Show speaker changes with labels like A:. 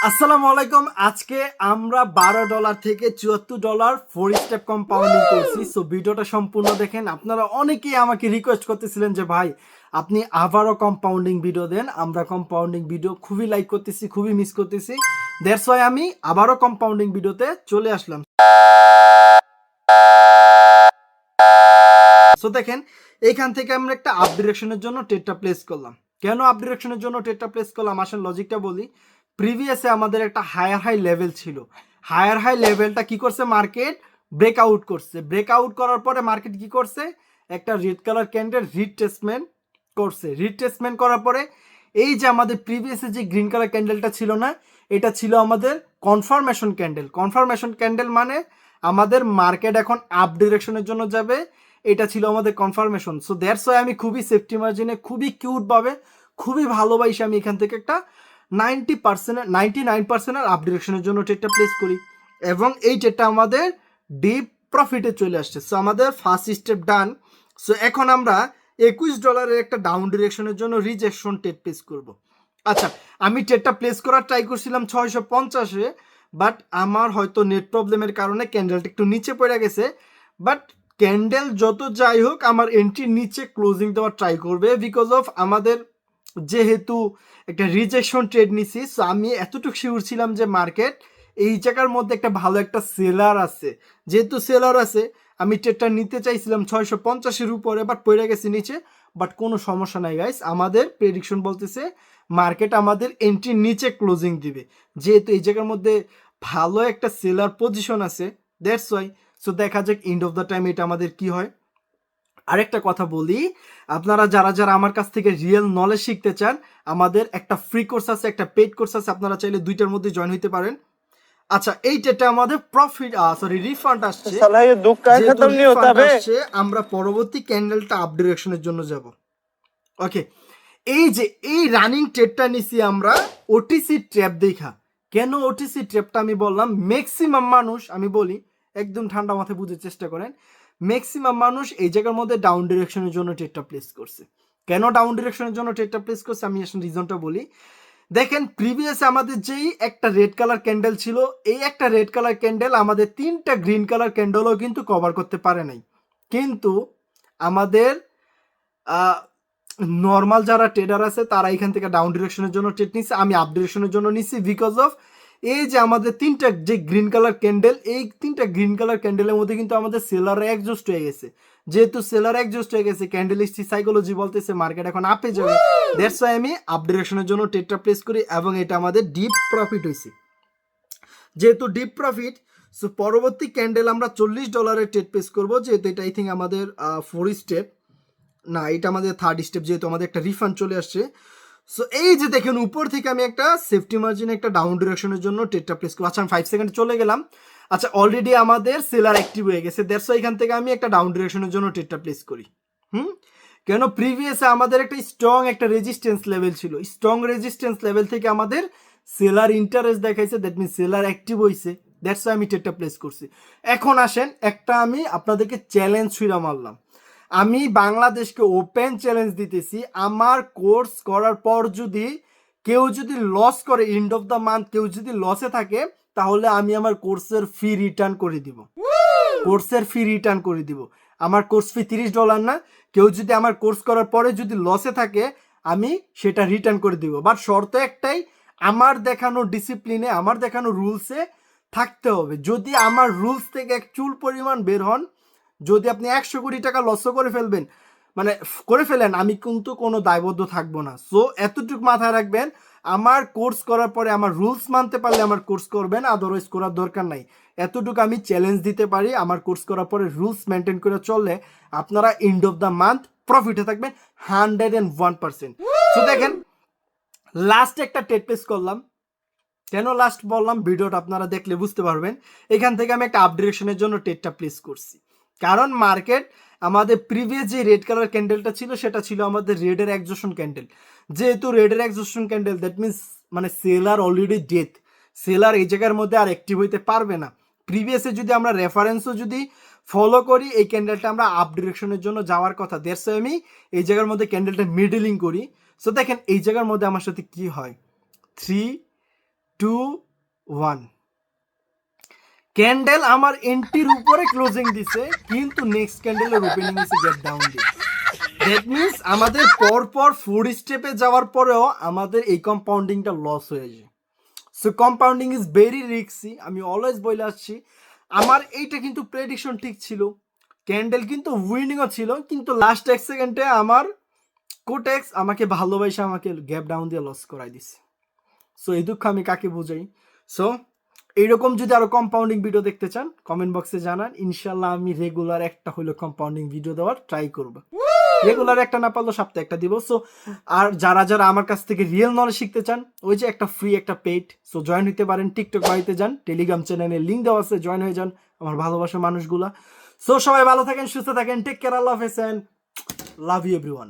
A: আসসালামু আলাইকুম। আজকে আমরা $12 থেকে $74 ফোর স্টেপ কম্পাউন্ডিং করছি। সো ভিডিওটা সম্পূর্ণ দেখেন। আপনারা অনেকেই আমাকে রিকোয়েস্ট করতেছিলেন যে ভাই আপনি আবারও কম্পাউন্ডিং ভিডিও দেন। আমরা কম্পাউন্ডিং ভিডিও খুবই লাইক করতেছি, খুবই মিস করতেছি। দ্যাটস ওয়াই আমি আবারও কম্পাউন্ডিং ভিডিওতে চলে আসলাম। সো দেখেন, এইখান থেকে আমরা একটা আপ ডিরেকশনের জন্য ট্রেডটা প্লেস করলাম। কেন আপ ডিরেকশনের জন্য ট্রেডটা প্লেস করলাম আসেন লজিকটা বলি। প্রিভিয়াসে আমাদের একটা হায়ার হাই লেভেল ছিল। হায়ার হাই লেভেলটা কি করছে, মার্কেট ব্রেকআউট করছে। ব্রেকআউট করার পরে মার্কেট কি করছে, একটা রেড কালার ক্যান্ডেল রিট্রেসমেন্ট করছে। রিট্রেসমেন্ট করার পরে এই যে আমাদের প্রিভিয়াসে যে গ্রিন কালার ক্যান্ডেলটা ছিল না, এটা ছিল আমাদের কনফার্মেশন ক্যান্ডেল। কনফার্মেশন ক্যান্ডেল মানে আমাদের মার্কেট এখন আপ ডিরেকশনের জন্য যাবে। এটা ছিল আমাদের কনফার্মেশন। সো দ্যাটস ওয়াই আমি খুবই সেফটি মার্জিনে, খুবই কিউটভাবে, খুবই ভালোবাসি আমি এখান থেকে একটা 99% আপ ডিরেকশনের জন্য ট্রেডটা প্লেস করি এবং এই ট্রেডটা আমাদের ডিপ প্রফিটে চলে আসছে। সো আমাদের ফার্স্ট স্টেপ ডান। সো এখন আমরা $21 একটা ডাউন ডিরেকশনের জন্য রিজেকশন ট্রেড প্লেস করব। আচ্ছা, আমি ট্রেডটা প্লেস করার ট্রাই করছিলাম 650-এ, বাট আমার হয়তো নেট প্রবলেমের কারণে ক্যান্ডেলটা একটু নিচে পড়ে গেছে। বাট ক্যান্ডেল যত যাই হোক আমার এন্ট্রি নিচে ক্লোজিং দেওয়ার ট্রাই করবে, বিকজ অফ আমাদের যেহেতু একটা রিজেকশন ট্রেড নিছি। সো আমি এতটুকু শিওর ছিলাম যে মার্কেট এই জায়গার মধ্যে একটা ভালো একটা সেলার আছে। যেহেতু সেলার আছে আমি ট্রেডটা নিতে চাইছিলাম 650-এর উপরে, বাট পড়ে গেছে নিচে। বাট কোনো সমস্যা নাই গাইস, আমাদের প্রেডিকশন বলতেছে মার্কেট আমাদের এন্ট্রি নিচে ক্লোজিং দিবে, যেহেতু এই জায়গার মধ্যে ভালো একটা সেলার পজিশন আছে। That's why. সো দেখা যাক এন্ড অফ দ্য টাইম এটা আমাদের কি হয়। আরেকটা কথা বলি, আপনারা যারা যারা আমার কাছ থেকে রিয়েল নলেজ শিখতে চান, আমাদের একটা ফ্রি কোর্স আছে, একটা পেইড কোর্স আছে। আপনারা চাইলে দুইটার মধ্যে জয়েন হইতে পারেন। আচ্ছা, এই ডেটা আমাদের প্রফিট রিফান্ড আসছে।
B: साला ये दुख का
A: যেহেতু
B: खत्म नहीं होता
A: রিফান্ড
B: बे।
A: আসছে, আমরা পরবর্তী ক্যান্ডেলটা আপ ডিরেকশনের জন্য যাব। ওকে, এই যে এই রানিং ট্রেডটা নিছি আমরা ওটিসি ট্র্যাপ দেখা। কেন ওটিসি ট্র্যাপটা আমি বললাম, ম্যাক্সিমাম মানুষ, আমি বলি একদম ঠান্ডা মাথায় বুঝার চেষ্টা করেন, ম্যাক্সিমাম মানুষ এই জায়গার মধ্যে ডাউন ডিরেকশনের জন্য ট্রেডটা প্লেস করছে। কেন ডাউন ডিরেকশনের জন্য ট্রেডটা প্লেস করছে আমি আসলে রিজনটা বলি। দেখেন, প্রিভিয়াসে আমাদের যেই একটা রেড কালার ক্যান্ডেল ছিল, এই একটা রেড কালার ক্যান্ডেল আমাদের তিনটা গ্রিন কালার ক্যান্ডেলও কিন্তু কভার করতে পারে নাই। কিন্তু আমাদের নর্মাল যারা ট্রেডার আছে তারা এখান থেকে ডাউন ডিরেকশনের জন্য ট্রেড নিচ্ছে, আমি আপ ডিরেকশনের জন্য নিচ্ছি। বিকজ অফ এই যে আমাদের তিনটা যে গ্রিন কালার ক্যান্ডেল, এই তিনটা গ্রিন কালার ক্যান্ডেলের মধ্যে কিন্তু আমাদের সেলার একজস্ট হয়ে গেছে। যেহেতু সেলার একজস্ট হয়ে গেছে, ক্যান্ডেলিস্টিক সাইকোলজি বলতেছে মার্কেট এখন আপে যাবে। দ্যাটস ওয়াই আমি আপ ডিরেকশনের জন্য ট্রেডটা প্লেস করি এবং এটা আমাদের ডিপ প্রফিট হয়েছে। যেহেতু ডিপ প্রফিট, সো পরবর্তী ক্যান্ডেল আমরা $40 ট্রেড প্লেস করবো। যেহেতু এটা আই থিঙ্ক আমাদের ফোর স্টেপ, না এটা আমাদের থার্ড স্টেপ, যেহেতু আমাদের একটা রিফান্ড চলে আসছে। সো এই যে দেখেন, উপর থেকে আমি একটা সেফটি মার্জিনে একটা ডাউন ডিরেকশনের জন্য ট্রেডটা প্লেস করবো। আচ্ছা, আমি 5 সেকেন্ডে চলে গেলাম। আচ্ছা, অলরেডি আমাদের সেলার অ্যাক্টিভ হয়ে গেছে। দ্যাটস ওয়াই এখান থেকে আমি একটা ডাউন ডিরেকশনের জন্য ট্রেডটা প্লেস করি। কেন, প্রিভিয়াসে আমাদের একটা স্ট্রং একটা রেজিস্ট্যান্স লেভেল ছিল। স্ট্রং রেজিস্ট্যান্স লেভেল থেকে আমাদের সেলার ইন্টারেস্ট দেখাইছে, দ্যাট মিনস সেলার অ্যাক্টিভ হয়েছে। দ্যাটস ওয়াই আমি ট্রেডটা প্লেস করছি। এখন আসেন, একটা আমি আপনাদেরকে চ্যালেঞ্জ ছুঁড়া মারলাম। আমি বাংলাদেশকে ওপেন চ্যালেঞ্জ দিতেছি, আমার কোর্স করার পর যদি কেউ যদি লস করে, এন্ড অফ দ্য মান্থ কেউ যদি লসে থাকে, তাহলে আমি আমার কোর্সের ফি রিটার্ন করে দিব। কোর্সের ফি রিটার্ন করে দিব। আমার কোর্স ফি $30 না। কেউ যদি আমার কোর্স করার পরে যদি লসে থাকে, আমি সেটা রিটার্ন করে দিব। বাট শর্ত একটাই, আমার দেখানো ডিসিপ্লিনে, আমার দেখানো রুলসে থাকতে হবে। যদি আমার রুলস থেকে এক চুল পরিমাণ বের হন, যদি আপনি 100 কোটি টাকা লসও করে ফেলবেন, মানে করে ফেলেন, আমি কিন্তু কোনো দায়বদ্ধ থাকবো না। সো এতটুকু মাথায় রাখবেন, আমার কোর্স করার পরে আমার রুলস মানতে পারলে আমার কোর্স করবেন, আদারওয়াইজ করার দরকার নাই। এতটুকু আমি চ্যালেঞ্জ দিতে পারি, আমার কোর্স করার পরে রুলস মেনটেন করে চললে আপনারা এন্ড অফ দ্য মান্থ প্রফিটে থাকবেন 101%। সো দেখেন, লাস্ট একটা ট্রেড প্লেস করলাম। কেন লাস্ট বললাম, ভিডিওটা আপনারা দেখলে বুঝতে পারবেন। এখান থেকে আমি একটা আপ ডিরেকশনের জন্য ট্রেডটা প্লেস করছি, কারণ মার্কেট আমাদের প্রিভিয়াস যে রেড কালার ক্যান্ডেলটা ছিল সেটা ছিল আমাদের রেডের এক্সজশন ক্যান্ডেল। যেহেতু রেডের এক্সজশন ক্যান্ডেল, দ্যাট মিনস মানে সেলার অলরেডি ডেথ, সেলার এই জায়গার মধ্যে আর অ্যাক্টিভ হইতে পারবে না। প্রিভিয়াসে যদি আমরা রেফারেন্সও যদি ফলো করি, এই ক্যান্ডেলটা আমরা আপ ডিরেকশনের জন্য যাওয়ার কথা। দ্যাটস ওয়াই আমি এই জায়গার মধ্যে ক্যান্ডেলটা মিডলিং করি। সো দেখেন এই জায়গার মধ্যে আমার সাথে কি হয়, 3 2 1 ক্যান্ডেল আমার এন্ট্রির উপরে ক্লোজিং দিছে, কিন্তু নেক্সট ক্যান্ডেলের ওপেনিং দিছে গেট ডাউন দিয়ে। দ্যাট মিনস আমাদের পরপর 4 স্টেপে যাওয়ার পরেও আমাদের এই কম্পাউন্ডিংটা লস হয়ে যায়। So compounding is very risky. আমি অলওয়েজ বলে আসছি, আমার এইটা কিন্তু প্রেডিকশন ঠিক ছিল, ক্যান্ডেল কিন্তু উইনিংও ছিল, কিন্তু লাস্ট 1 সেকেন্ডে আমার কোটেক্স আমাকে ভালোবাসে আমাকে গ্যাপ ডাউন দিয়ে লস করাই দিছে। সো এই দুঃখ আমি কাকে বুঝাই? সো এইরকম যদি আরো কম্পাউন্ডিং ভিডিও দেখতে চান কমেন্ট বক্সে জানান, ইনশাল্লাহ আমি রেগুলার একটা হলো কম্পাউন্ডিং ভিডিও দেওয়ার ট্রাই করব। রেগুলার একটা না পারলেও সপ্তাহে একটা দিব। সো আর যারা যারা আমার কাছ থেকে রিয়েল নলেজ শিখতে চান, ওই যে একটা ফ্রি একটা পেইড, সো জয়েন হইতে পারেন। টিকটক বাড়িতে যান, টেলিগ্রাম চ্যানেলের লিঙ্ক দেওয়া আছে, জয়েন হয়ে যান আমার ভালোবাসার মানুষগুলা। সো সবাই ভালো থাকেন, সুস্থ থাকেন, টেক কেয়ার, আল্লাহ হাফেজ, এন্ড লাভ ইউ এভরিওয়ান।